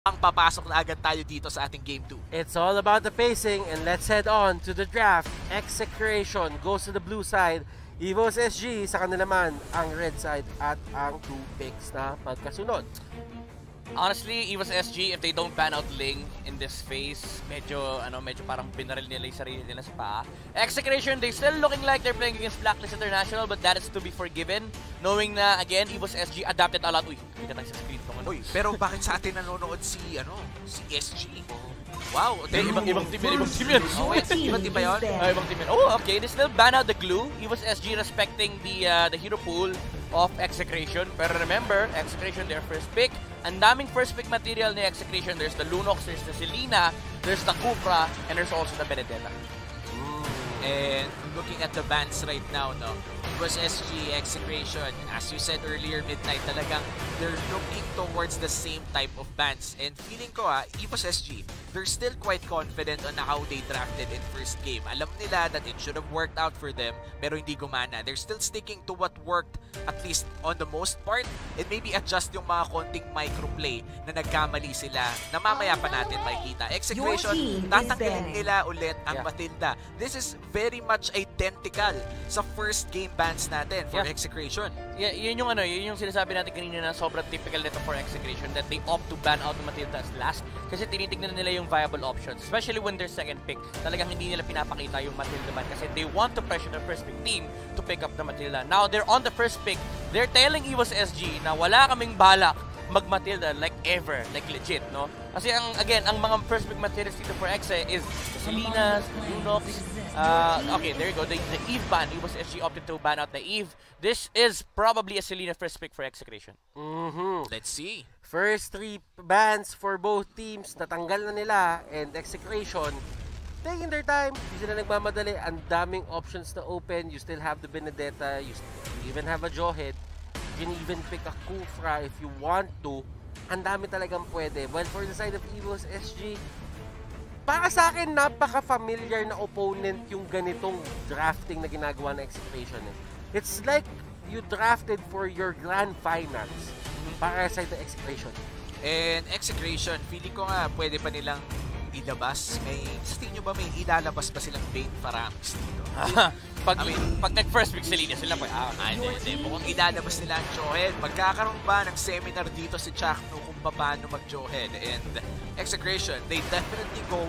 ang papasok na agad tayo dito sa ating Game 2. It's all about the pacing, and let's head on to the draft. Execration goes to the blue side. Evos SG sa kanila naman ang red side at ang 2 picks na magkasunod. Honestly, Evos SG, if they don't ban out Ling in this phase, medyo parang binaril nila yung sarili nila sa paa. Execration, they still looking like they're playing against Blacklist International, but that is to be forgiven. Knowing na, again, Evos SG adapted a lot. Uy, kita tayo sa screen ko. Uy, pero bakit sa atin nanonood si SG? Wow, ibang team yan. Ibang team ba yun? Ibang team yan. Oh, okay, they still ban out the glue. Evos SG respecting the hero pool of Execration. Pero remember, Execration, their first pick. Ang daming first pick material ni Execration. There's the Lunox, there's the Selena, there's the Kufra, and there's also the Benedetta. And looking at the bans right now, no, it was SG, Execration. As you said earlier, Midnight, talagang they're looking towards the same type of bans. And feeling ko, Evos SG, they're still quite confident on how they drafted in first game. Alam nila that it should have worked out for them, pero hindi gumana. They're still sticking to what worked, at least on the most part, and maybe adjust yung mga konting microplay na nagkamali sila na mamaya pa natin makikita. Execration, tatanggalin nila ulit ang Matilda. This is very much identical sa first game bans natin for Execration. Yeah, yun yung sinasabi natin kanina na sobrang typical nito for Execration, that they opt to ban out the Matilda as last kasi tinitignan nila yung viable options, especially when their second pick. Talagang hindi nila pinapakita yung Matilda ban kasi they want to pressure the first pick team to pick up the Matilda. Now, they're on the first pick. They're telling Evos SG na wala kaming balak mag-Matilda like ever, like legit, no? Kasi again, ang mga first pick materials dito for Exe is the Selenas, Lunox. Okay, there you go. The Eve ban. Evos SG opted to ban out the Eve. This is probably a Selena first pick for Execration. Let's see. First 3 bans for both teams, natanggal na nila, and Execration taking their time, hindi sila nagmamadali. Ang daming options na open. You still have the Benedetta, you even have a Jawhead. You can even pick a Kufra if you want to. Ang dami talagang pwede. Well, for the side of Evos SG, para sa akin, napaka-familiar na opponent yung ganitong drafting na ginagawa ng Execration. It's like you drafted for your grand finals para sa the Execration. And Execration, feeling ko nga pwede pa nilang ilabas. Sa tingin nyo ba may ilalabas pa silang Bane Faramis dito? Pag nag-first pick Selena sila pa, hindi. Mukhang ilalabas nila ang Jawhead. Magkakaroon ba ng seminar dito si Chakno kung paano mag-Jawhead? And Execration, they definitely go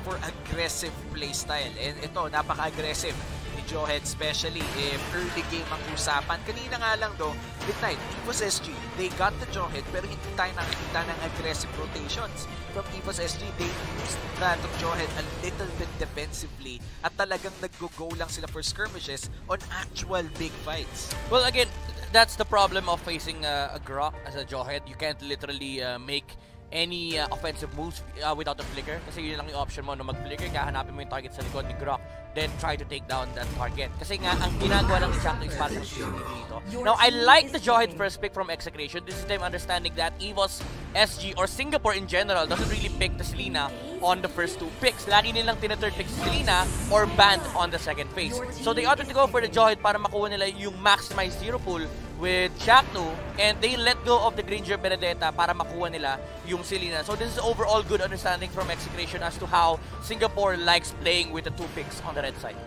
for aggressive playstyle. And ito, napaka-aggressive ni Jawhead, especially if early game ang usapan. Kanina nga lang do, Midnight, Evos SG, they got the Jawhead pero hindi tayo nakikita ng aggressive rotations from Evos SG. They used that Jawhead a little bit defensively at talagang nag-go lang sila for skirmishes on actual big fights. Well, again, that's the problem of facing a Grok as a Jawhead. You can't literally make any offensive moves without a flicker kasi yun lang yung option mo na mag-flicker, kahanapin mo yung target sa likod ni Grok, then try to take down that target. Kasi nga, ang ginagawa ng Chakno is parang dito. Now, I like the Jawhead first pick from Execration. This is them understanding that Evos SG or Singapore in general doesn't really pick the Selena on the first 2 picks. Lagi nilang tina-third pick si Selena or banned on the second phase. So they opted to go for the Jawhead para makuha nila yung maximized hero pool with Chakno, and they let go of the Granger Benedetta para makuha nila yung Selena. So this is overall good understanding from Execration as to how Singapore likes playing with the 2 picks on the red side.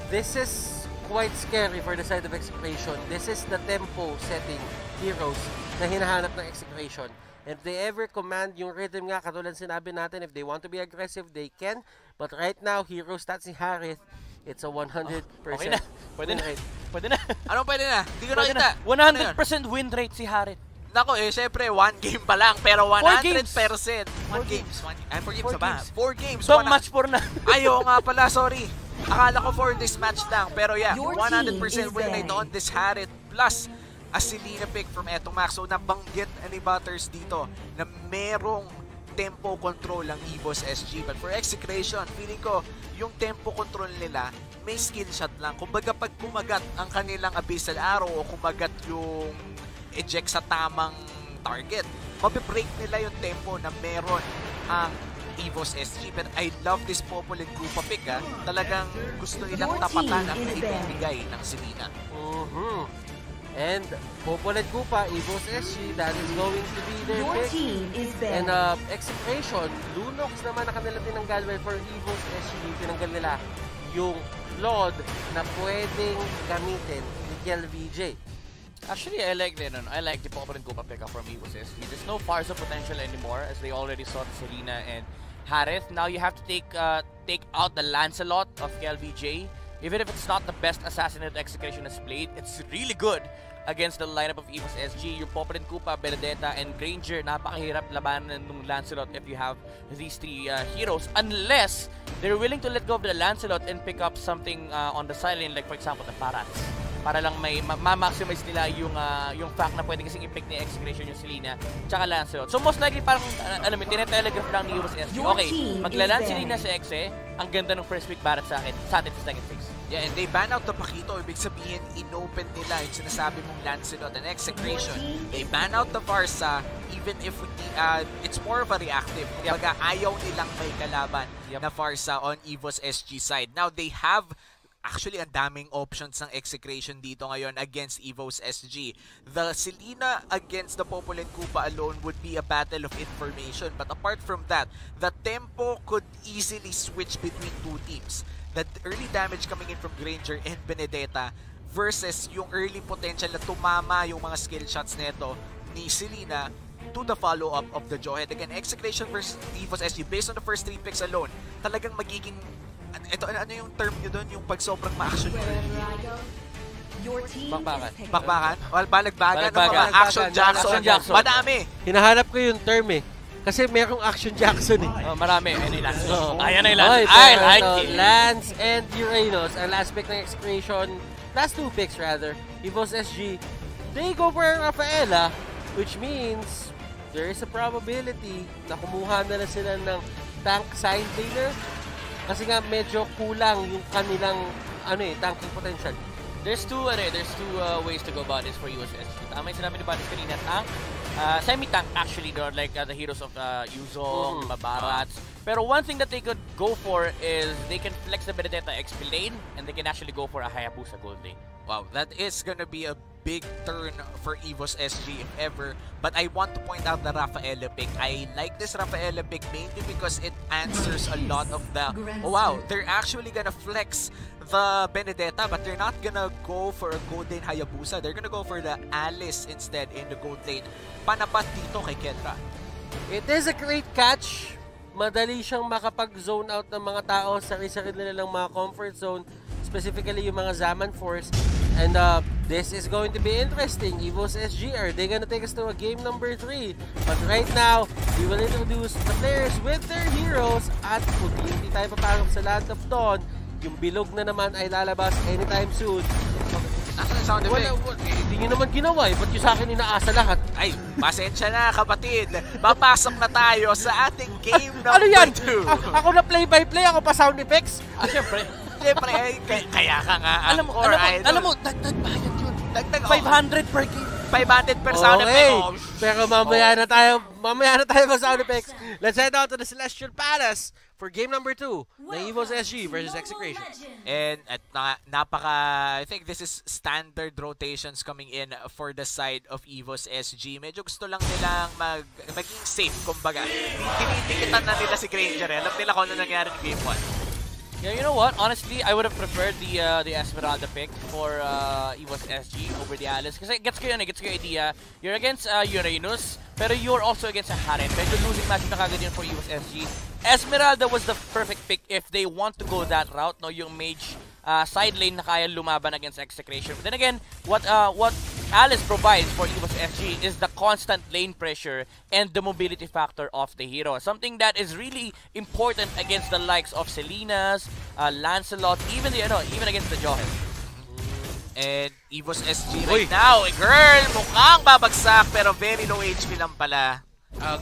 This is quite scary for the side of Execration. This is the tempo setting heroes na hinahanap ng Execration. And if they ever command yung rhythm nga, katulad sinabi natin, if they want to be aggressive, they can. But right now, hero stats ni Harith, it's a 100% okay na. Pwede na. Pwede na. Anong pwede na? Hindi ko nakita. 100% win rate si Harith. Nako, syempre, 1 game pa lang, pero 100%. 4 games. 4 games ba? 4 games. So, match 4 na. Ayaw nga pala, sorry. Akala ko for this match lang, pero yeah, 100% win rate on this Harith, plus a Selena pick from Etomax. So, nabanggit ni Butters dito na merong tempo control ang Evos SG. But for Execration, feeling ko, yung tempo control nila, may skill shot lang. Kumbaga, pag kumagat ang kanilang Abyssal Arrow o kumagat yung eject sa tamang target, mabibreak nila yung tempo na meron ang Evos SG. But I love this Popol and Krupa pick, Talagang gusto nilang tapatan ang ibibigay ng Selena. And Popol and Koopa, Evos SG, that is going to be their Your pick. team is And banned. Execration, Lunox naman na kanila tinanggal. Well, for Evos SG, tinanggal nila yung Lord na pwedeng gamitin ni Kel VJ. Actually, I like the Popol and Koopa pickup from Evos SG. There's no Farsa potential anymore, as they already saw Selena and Harith. Now you have to take out the Lancelot of KLVJ. Even if it's not the best assassin that Execution has played, it's really good against the lineup of Evos SG. Your Popol and Koopa, Benedetta, and Granger, napakahirap labanan ng Lancelot if you have these three heroes. Unless they're willing to let go of the Lancelot and pick up something on the sideline, like for example, the Parats. Para lang may ma-maximize nila yung fact na pwede kasing i-pick ni Execution yung Selena tsaka Lancelot. So most likely parang, alam mo, tinetelegraph lang ni Evos SG. Okay, maglalan Selena sa Exe, ang ganda ng first pick Barat sa atin sa second phase. Yeah, and they ban out the Pakito. Ibig sabihin, inopen nila yung sinasabi mong Lancelot and Execration. They ban out the Farsa, even if it's more of a reactive. Kumbaga, ayaw nilang may kalaban na Farsa on Evos SG side. Now, they have actually ang daming options ng Execration dito ngayon against Evos SG. The Selena against the Popol and Koopa alone would be a battle of information. But apart from that, the tempo could easily switch between two teams. The early damage coming in from Granger and Benedetta versus yung early potential na tumama yung mga skill shots neto ni Selena to the follow-up of the Jawhead. Again, Execration versus Evos SG, based on the first 3 picks alone, talagang magiging ito, ano yung term nyo doon? Yung pag sobrang ma-action bakbakan? Well, balagbagan. Action Jackson. Madami. Hinahanap ko yung term eh. Kasi merong Action Jackson eh. Oh, marami. Ayan na yung Okay, Lance. I like it. Lance and Uranus. Ang last pick ng Execration, last 2 picks rather, Evos SG, they go for Rafaela, which means there is a probability na kumuha na sila ng tank side laner. Kasi nga medyo kulang yung kanilang tanking potential. There's two ways to go about this for USSG. Tama yung sinabi ni Batis kanina, tank, semi-tank actually, like the heroes of Yuzong, Babarats. Pero one thing that they could go for is they can flex the Benedetta XP lane and they can actually go for a Hayabusa gold lane. Wow, that is gonna be a big turn for Evos SG if ever. But I want to point out the Rafaela pick. I like this Rafaela pick mainly because it answers a lot of the... Oh wow, they're actually gonna flex the Benedetta, but they're not gonna go for a gold lane Hayabusa. They're gonna go for the Alice instead in the gold lane. Panapat dito kay Kendra. It is a great catch. Madali siyang makapag-zone out ng mga tao sa sarili nila ng mga comfort zone, specifically yung mga Zaman Force. And this is going to be interesting. Evos SG, are they gonna take us to a game number 3? But right now, we will introduce the players with their heroes at kung hindi tayo papasok sa Land of Dawn, yung bilog na naman ay lalabas anytime soon. Sound effect. Hindi nyo naman ginawa eh. Ba't yung sa akin inaasa lahat? Ay, pasensya na kapatid. Papasok na tayo sa ating game number 2. Ano yan? Ako na play-by-play, ako pa sound effects? Syempre. Siyempre, kaya ka nga. Alam mo, dagdag bayad yun. Dagdag 500 per game. 500 per sound effect. Oh, pero mamaya na tayo mag sound effects. Let's head out to the Celestial Palace for game number 2, the Evos SG versus Execration. And at I think this is standard rotations coming in for the side of Evos SG. Medyo gusto lang nilang maging safe, kumbaga. Tinitikitan na nila si Granger. Alam nila kung ano nangyari in game 1. Yeah, you know what? Honestly, I would have preferred the Esmeralda pick for Evos SG over the Alice. Kasi gets ko yung idea. You're against Uranus, pero you're also against a Harem. Medyo losing match na kagad yun for Evos SG. Esmeralda was the perfect pick if they want to go that route, no? Yung mage side lane na kaya lumaban against Execration. But then again, what Alice provides for Evos SG is the constant lane pressure and the mobility factor of the hero. Something that is really important against the likes of Selena's, Lancelot, even against the Jawhead. And Evos SG right now, girl, mukhang babagsak pero very low HP lang pala.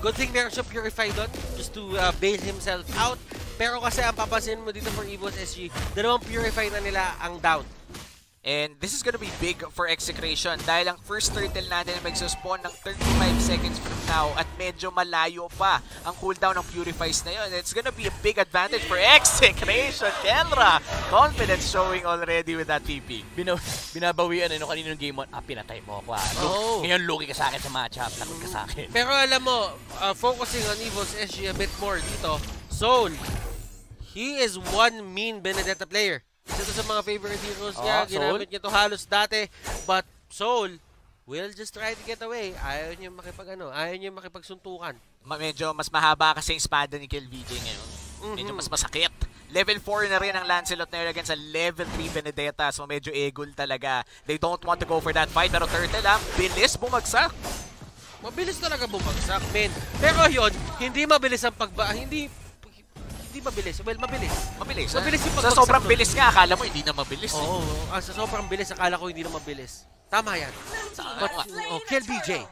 Good thing there's a Purify doon just to bail himself out. Pero kasi ang papansin mo dito for Evos SG, dalawang Purify na nila ang down. And this is gonna be big for Execration dahil ang first turtle natin ay magsuspawn ng 35 seconds from now at medyo malayo pa ang cooldown ng Purifies na yun. It's gonna be a big advantage for Execration. Kendra, confidence showing already with that TP. Binabawian no kaninong game 1. Pinatay mo ako. Ngayon lugi ka sa akin sa matchup. Takot ka sa akin. Pero alam mo, focusing on Evos SG a bit more dito, Soul, he is one mean Benedetta player. Isa to sa mga favorite heroes niya, ginamit niya to halos dati. But Soul will just try to get away. Ayaw niya ayaw niya makipagsuntukan. Medyo mas mahaba kasi yung espada ni KillVJ ngayon. Medyo mas masakit. Level 4 na rin ang Lancelot na yun against sa level 3 Benedetta. So medyo egol talaga. They don't want to go for that fight. Pero Turtle bilis bumagsak. Mabilis talaga bumagsak, men. Pero yun, hindi mabilis ang hindi mabilis. Well, mabilis. Mabilis yung pagbagsak. Sa sobrang bilis nga, akala mo hindi na mabilis. Oo, sa sobrang bilis, akala ko hindi na mabilis. Tama yan. But, KillVJ.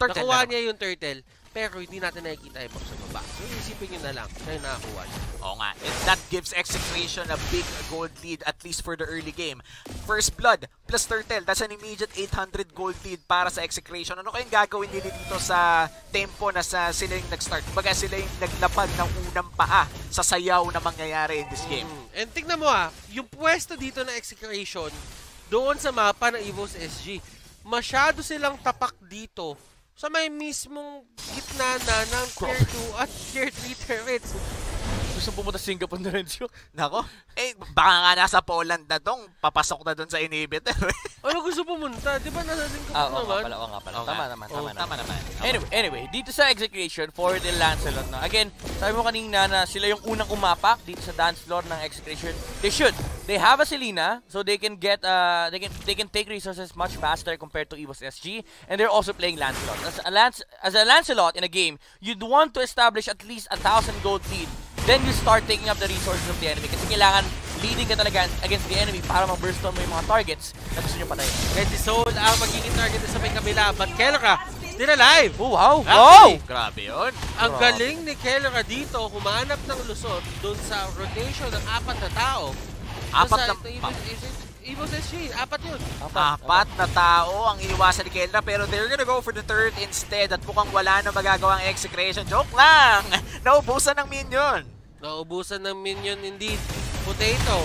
Nakuha niya yung turtle, pero hindi natin nakikita yung sa baba. So, isipin nyo na lang, siya yung nakakuha niya. Oo nga, and that gives Execration a big gold lead, at least for the early game. First Blood plus Turtle, that's an immediate 800 gold lead para sa Execration. Ano kayong gagawin nila dito sa tempo na sila yung nag-start? Kumbaga sila yung naglapag ng unang paa sa sayaw na mangyayari in this game. And tignan mo yung pwesto dito na Execration, doon sa mapa ng Evos SG, masyado silang tapak dito sa may mismong gitna na ng Tier 2 at Tier 3 turrets. Gusto pumunta Singapore na rin siya. Nako, baka nga nasa Poland na dong, papasok na dun sa inhibitor. Ano gusto pumunta? Di ba nasa Singapore naman? Oo nga pala. Tama naman. Anyway, dito sa Execration for the Lancelot na. Again, sabi mo kanina na sila yung unang umapak dito sa dance floor ng Execration. They have a Selena, so they can get they can take resources much faster compared to Evos SG, and they're also playing Lancelot. As a Lancelot in a game, you'd want to establish at least 1,000 gold lead. Then you start taking up the resources of the enemy kasi kailangan leading ka talaga against the enemy para ma-burst on mo yung mga targets na gusto nyo patayin. Kaya si Soul ang magiging target sa may kabila, but Kelra still alive! Oh, wow! Grabe yun! Ang galing ni Kelra dito, humanap ng lusot doon sa rotation ng 4 na tao. Evos SG, 4 yun. 4 na tao ang iniwasan ni Kelra, pero they're gonna go for the third instead at mukhang wala na magagawang Execration. Joke lang! Naubusan ng minion! Naubusan ng minion indeed. Potato.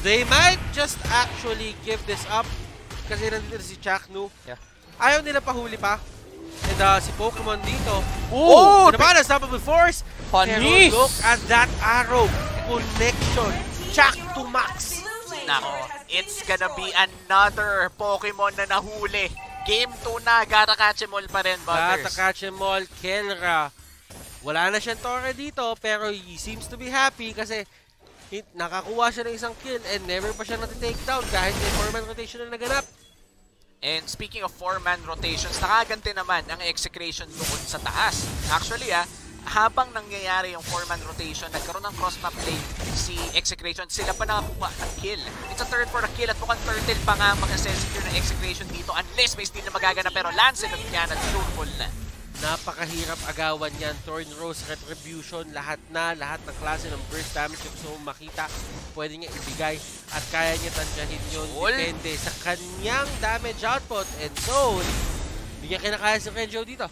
They might just actually give this up kasi nandito si Chaknu. Yeah. Ayaw nila pahuli pa. And si Pokemon dito. Oh! Naman, unstoppable force. Panis! Pero look at that arrow. Connection. Chak to max. Nako, it's gonna be another Pokemon na nahuli. Game 2 na, gotta catch 'em all pa rin, Buggers. Gotta catch 'em all, Kelra. Wala na siyang torre dito, pero he seems to be happy kasi nakakuha siya ng isang kill and never pa siya nati-take down kahit may 4-man rotation na naganap. And speaking of 4-man rotations, nakaganti naman ang Execration doon sa taas. Actually, habang nangyayari yung 4-man rotation, nagkaroon ng cross-map play si Execration, sila pa nakakuha ng kill. It's a third for a kill at mukhang Turtle pa nga mag-secure ng Execration dito unless may steal na magagana, pero Lancelot yan at truthful na. Napakahirap agawan yan. Thorn Rose, Retribution, lahat ng klase ng burst damage na gusto mong makita, pwede niya ibigay at kaya niya tansyahin yun. Depende sa kanyang damage output. And so, hindi niya kinakaya si Renjo dito.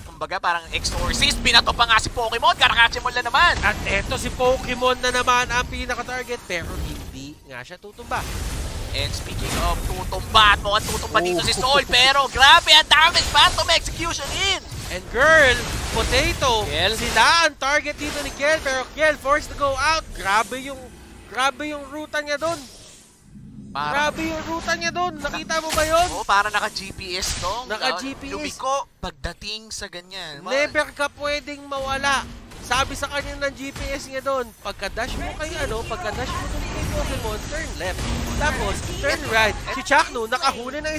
Kumbaga parang Exorcist, binato pa nga si Pokemon, karakatsin mo lang naman. At eto si Pokemon na naman ang pinaka-target, pero hindi nga siya tutumba. And speaking of tutumba, at mukhang tutumba dito si Soul, pero grabe ang damage, Phantom Execution in! And girl, Potato, Kiel, sila ang target dito ni Kiel, pero Kiel forced to go out. Grabe yung ruta niya doon. Grabe yung ruta niya doon. Nakita mo ba yun? Oo, para naka-GPS to. Naka-GPS. Lumiko pagdating sa ganyan. Never ka pwedeng mawala. Sabi sa kanya ng GPS niya doon, pagka-dash mo kay pagka-dash mo doon kay Pokemon, turn left. Tapos, turn right. Si Chaknu, nakahuli ng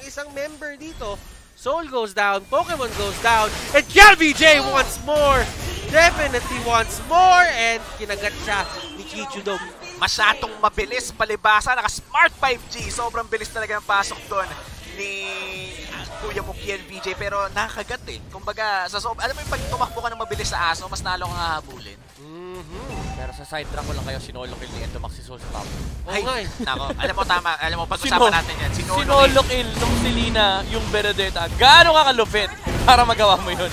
isang member dito. Soul goes down, Pokemon goes down, and KillVJ wants more! Definitely wants more! And kinagat siya ni Kichudong. Masyadong mabilis, palibasa, naka-smart 5G. Sobrang bilis talaga ng pasok doon ni kuya mo KillVJ, pero nakakagat Kumbaga, alam mo yung pag tumakbo ka ng mabilis sa aso, mas nalo kang hahabulin. Pero sa side track ko lang kayo, sinolo kill ni Entomax si si Soul sa top. Oo nga eh. Nako, alam mo tama, alam mo, pag-usapan natin yan. Sinolo kill nung Selena, yung Benedetta. Gaano ka kalupit para magawa mo yun?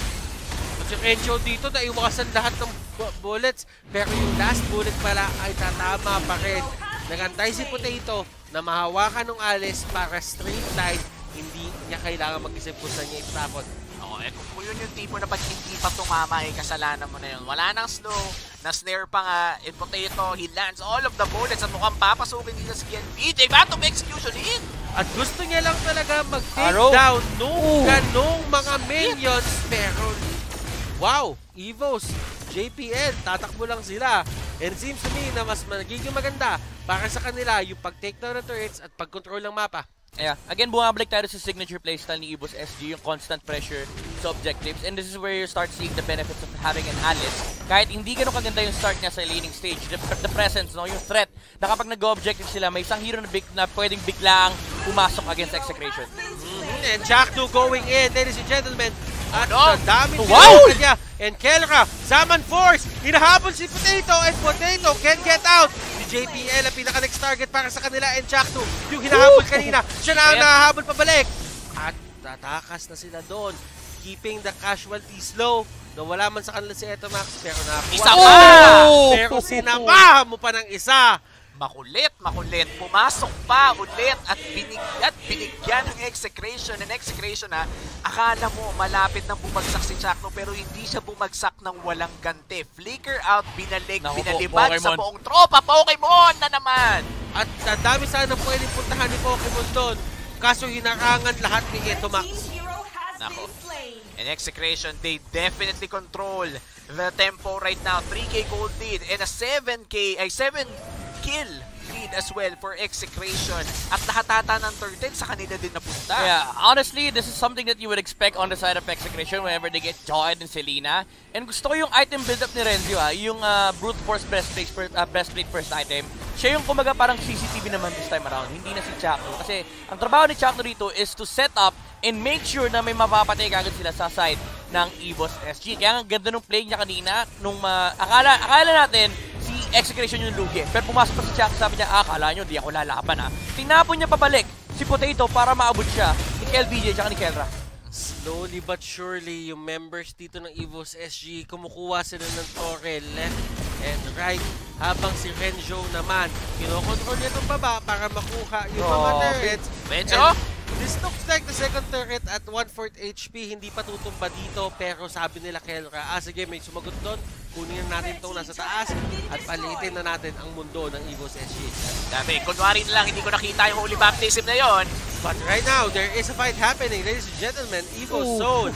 At si Renjo dito, naiwasan lahat ng bullets. Pero yung last bullet pala ay tatama pa rin. Nagantay si Potato na mahawakan ng Alice para straight line. Hindi niya kailangan mag-isip kung saan niya itapon. Kung yun yung tipo na pag hindi pa tumama, kasalanan mo na yun. Wala nang slow, na-snare pa nga, and Potato, he lands all of the bullets at mukhang papasukin dito si BJ. Back to execution in! At gusto niya lang talaga mag-take down nung ganong mga minions. Pero, wow, Evos, JPL, tatakbo lang sila. And it seems to me na mas magiging maganda para sa kanila yung pag-take down ng turrets at pag-control ng mapa. Yeah. Again, bumabalik tayo sa signature playstyle ni Evos SG, yung constant pressure sa objectives. And this is where you start seeing the benefits of having an Alice. Kahit hindi ganun kaganda yung start niya sa laning stage, the presence, no, yung threat, na kapag nag-objective sila, may isang hero na pwedeng biglaang pumasok against Execration. And Jack2 going in, ladies and gentlemen. At no. dami niya. And Kelra, Zaman Force, hinahabol si Potato, and Potato can get out. JPL ang pinaka-next target para sa kanila, and Jack2 yung hinahabol kanina, siya na ang nahahabol pabalik. At tatakas na sila doon, keeping the casualties low. Nawala man sa kanila si Etomax, pero isa pa! Pero sinamahan mo pa ng isa. Makulit, pumasok pa ulit at binigyan ng Execration. And Execration akala mo malapit nang bumagsak si Chakno pero hindi siya bumagsak ng walang ganti. Flicker out, binalibad sa buong tropa. Pokemon na naman! At dami sana pwedeng puntahan ni Pokemon doon. Kaso hinarangan lahat ni Etomax. Nako. And Execration, they definitely control the tempo right now. 3K gold lead and a 7 kill lead as well for Execration. At lahat ng turtle sa kanila din napunta. Yeah, honestly, this is something that you would expect on the side of Execration whenever they get Joed and Selena. And gusto ko yung item build-up ni Renzo, yung Brute Force breastplate first item. Siya yung kumaga parang CCTV naman this time around, hindi na si Chakno. Kasi ang trabaho ni Chakno rito is to set up and make sure na may mapapatay kagad sila sa side ng Evos SG. Kaya ang ganda nung play niya kanina, nung akala natin si Execration yung lugi. Pero pumasok pa si Chakno, sabi niya, akala nyo, di ako lalaban Tinapon niya pabalik si Potato para maabot siya ni LBJ at ni Kelra. Slowly but surely, yung members dito ng Evos SG, kumukuha sila ng torre left and right. Habang si Renjo naman, kinokontrol niya itong baba para makuha yung mga turrets. Renjo? This looks like the second turret at 1/4 HP, hindi pa tutumba dito. Pero sabi nila Kelra, sige, may sumagot doon. Kunin natin itong nasa taas at palitin na natin ang mundo ng Evos SG. Dami, kunwari na lang, hindi ko nakita yung holy baptism na yon. But right now, there is a fight happening, ladies and gentlemen. Evos zone.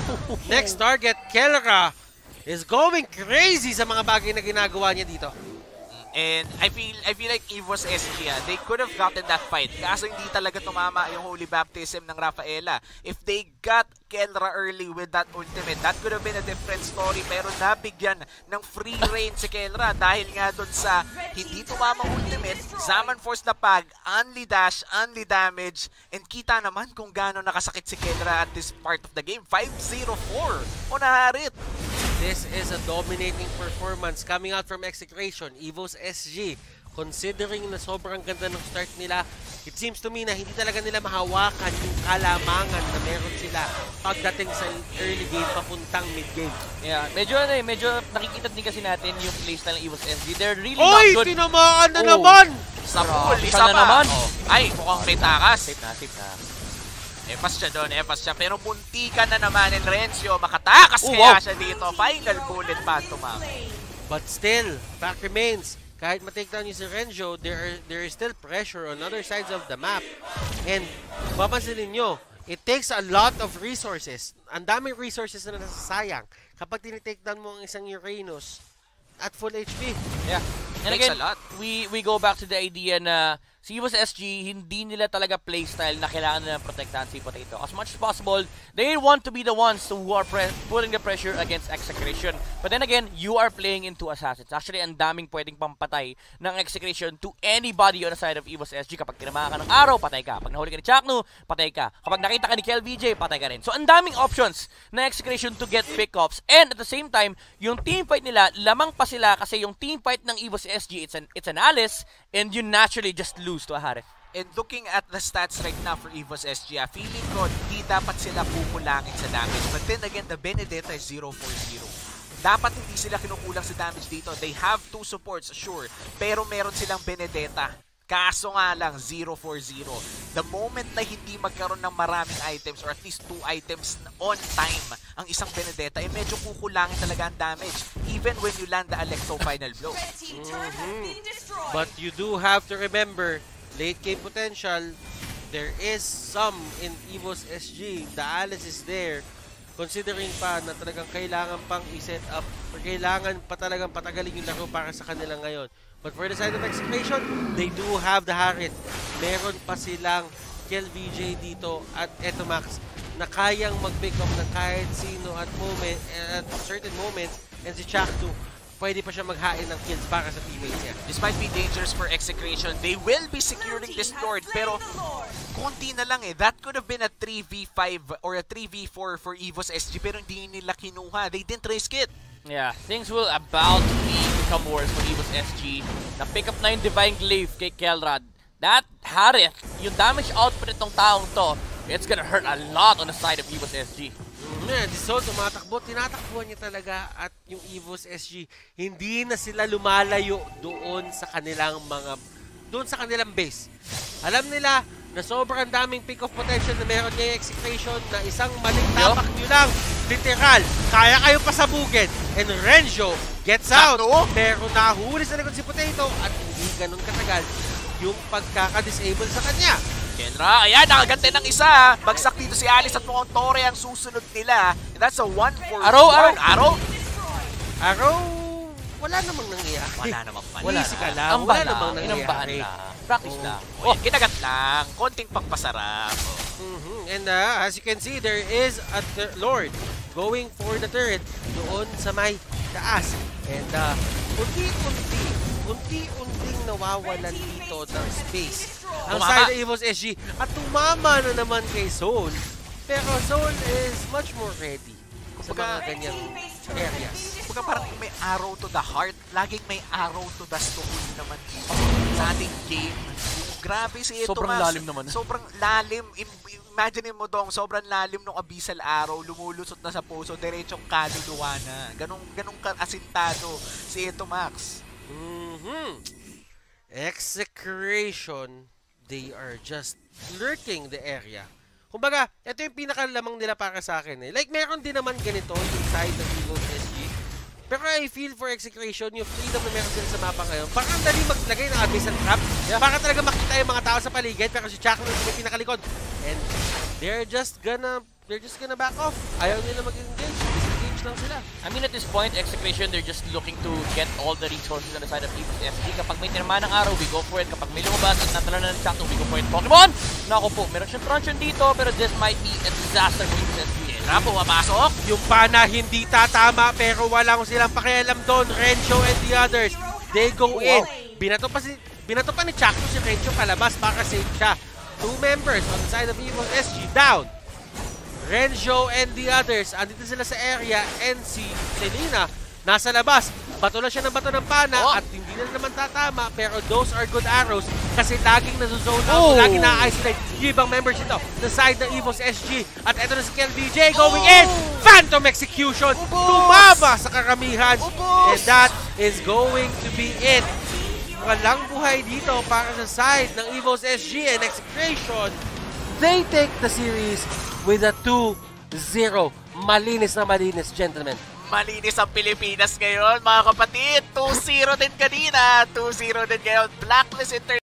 Next target, Kelra is going crazy sa mga bagay na ginagawa niya dito. And I feel like Evos SG, they could have gotten that fight. Kaso hindi talaga tumama yung holy baptism ng Rafaela. If they got Kelra early with that ultimate, that could have been a different story. Pero nabigyan ng free reign si Kelra dahil nga dun sa hindi tumama ultimate, Zaman Force na pag, only dash, only damage, and kita naman kung gaano nakasakit si Kelra at this part of the game. 5-0-4 o naharit. This is a dominating performance coming out from Execration. Evos SG, considering na sobrang ganda ng start nila, it seems to me na hindi talaga nila mahawakan yung kalamangan na meron sila pagdating sa early game papuntang mid game. Yeah, medyo nakikita din kasi natin yung playstyle ng Evos SG. They're really not good. Tinamaan na naman! Sa pool, isa pa. Naman. Ay, mukhang may takas. Safe na. Efas siya doon, pero muntikan na naman ni Renzo, makatakas kaya siya dito. Final bullet pa tumama. But still, fact remains, kahit ma-take down yung si Renzo, there is still pressure on other sides of the map. And papansinin nyo, it takes a lot of resources. Ang daming resources na nasasayang kapag tinitake down mo ang isang Uranus at full HP. Yeah. And again, we go back to the idea na si Evos SG, hindi nila talaga playstyle na kailangan nila protektahan si Potato. As much as possible, they want to be the ones who are putting the pressure against Execration. But then again, you are playing into Assassins. Actually, ang daming pwedeng pampatay ng Execration to anybody on the side of Evos SG. Kapag tinamaan ka ng araw, patay ka. Pag nahuli ka ni Chakno, patay ka. Kapag nakita ka ni KLVJ, patay ka rin. So, ang daming options na Execration to get pickups. And at the same time, yung team fight nila, lamang pa sila kasi yung team fight ng Evos SG, it's an Alice, and you naturally just lose to a Harith. And looking at the stats right now for Evos SG, feeling ko hindi dapat sila kukulangin sa damage. But then again, the Benedetta is 0-4-0. Dapat hindi sila kinukulang sa damage dito. They have 2 supports, sure. Pero meron silang Benedetta. Kaso nga lang, 0-4-0. The moment na hindi magkaroon ng maraming items or at least 2 items on time ang isang Benedetta, medyo kukulangin talaga ang damage. Even when you land the Electro final blow. But you do have to remember, late game potential, there is some in Evos SG. The Alice is there. Considering pa na talagang kailangan pang i-set up or kailangan pa talagang patagalin yung laro para sa kanila ngayon. But for the side of Execution, they do have the Harith. Meron pa silang Kill VJ dito at Etomax na kayang mag-pick up ng kahit sino at certain moments, and si Chaktu pwede pa siya maghain ng kills para sa teammates niya. This might be dangerous for Execration. They will be securing this Lord, pero konti na lang That could have been a 3v5 or a 3v4 for Evos SG, pero hindi nila kinuha. They didn't risk it. Yeah, things will about to become worse for Evos SG. Na-pick up na yung Divine Glaive kay Kelrad. That Harith, yung damage output itong taong to, it's gonna hurt a lot on the side of Evos SG. Disol, tumatakbo, tinatakbuhan niya talaga at yung Evos SG, hindi na sila lumalayo doon sa kanilang base. Alam nila na sobrang daming pick-off potential na meron niya yung Execration na isang maling tapak nyo lang, literal, kaya kayo pasabugin. And Renjo gets out, pero nahuli sa likod si Potato at hindi ganun katagal yung pagkaka-disable sa kanya. Kenra, ayan, nakagante ng isa. Bagsak dito si Alice at mukhang Torre ang susunod nila. And that's a 1-4-1. Arrow, wala namang nangyayari. Wala namang pala. Wala lang. Wala namang nangyayari. Practice lang. Kinagat lang. Konting pagpasarap. And as you can see, there is a Lord going for the turret doon sa may taas. And unti-unting nawawalan dito ng space ang side ng Evos SG at tumama na naman kay Soul. Pero Soul is much more ready sa mga ganyang areas. Kumbaga parang may arrow to the heart, laging may arrow to the stomach naman dito sa ating game. Grabe si Etomas. Sobrang lalim naman. Sobrang lalim. Imagine mo dong, sobrang lalim ng abyssal arrow, lumulusot na sa puso, diretsong kaluluwa na. Ganong asintado si Etomax. Execration, they are just lurking the area. Kumbaga, ito yung pinakalamang nila para sa akin. Like, meron din naman ganito yung side ng Evos SG. Pero I feel for Execration, yung freedom na meron sila sa mapa ngayon, parang dali maglagay ng abyssal trap. Para talaga makita yung mga tao sa paligid, pero si Chakno yung pinakalikod. And they're just gonna back off. Ayaw nila mag-engage. Disengage lang sila. I mean, at this point, Execration, they're just looking to get all the resources on the side of Evos SG. Kapag may tinama ng araw, we go for it. Kapag may lumabas at natala na ng Chakno, we go for it. Pokemon! Naku po, meron siyang truncheon dito, pero this might be a disaster for Evos SG. Rapo, mapasok. Yung pana hindi tatama, pero walang silang pakialam doon. Renjo and the others, they go in. Binato pa ni Chakno si Renjo palabas para save siya. 2 members on the side of Evos SG down. Renjo and the others, andito sila sa area, and si Selena nasa labas. Bato lang siya ng bato ng pana at hindi na naman tatama, pero those are good arrows kasi laging nasa-zone out, laging na-isolate yung ibang members ito sa side ng Evos SG. At eto na si KLBJ going in, Phantom Execution, tumama sa karamihan, and that is going to be it. Walang buhay dito para sa side ng Evos SG and Execration. They take the series with a 2-0. Malinis na malinis, gentlemen. Malinis ang Pilipinas ngayon, mga kapatid. 2-0 din kanina. 2-0 din ngayon. Blacklist International.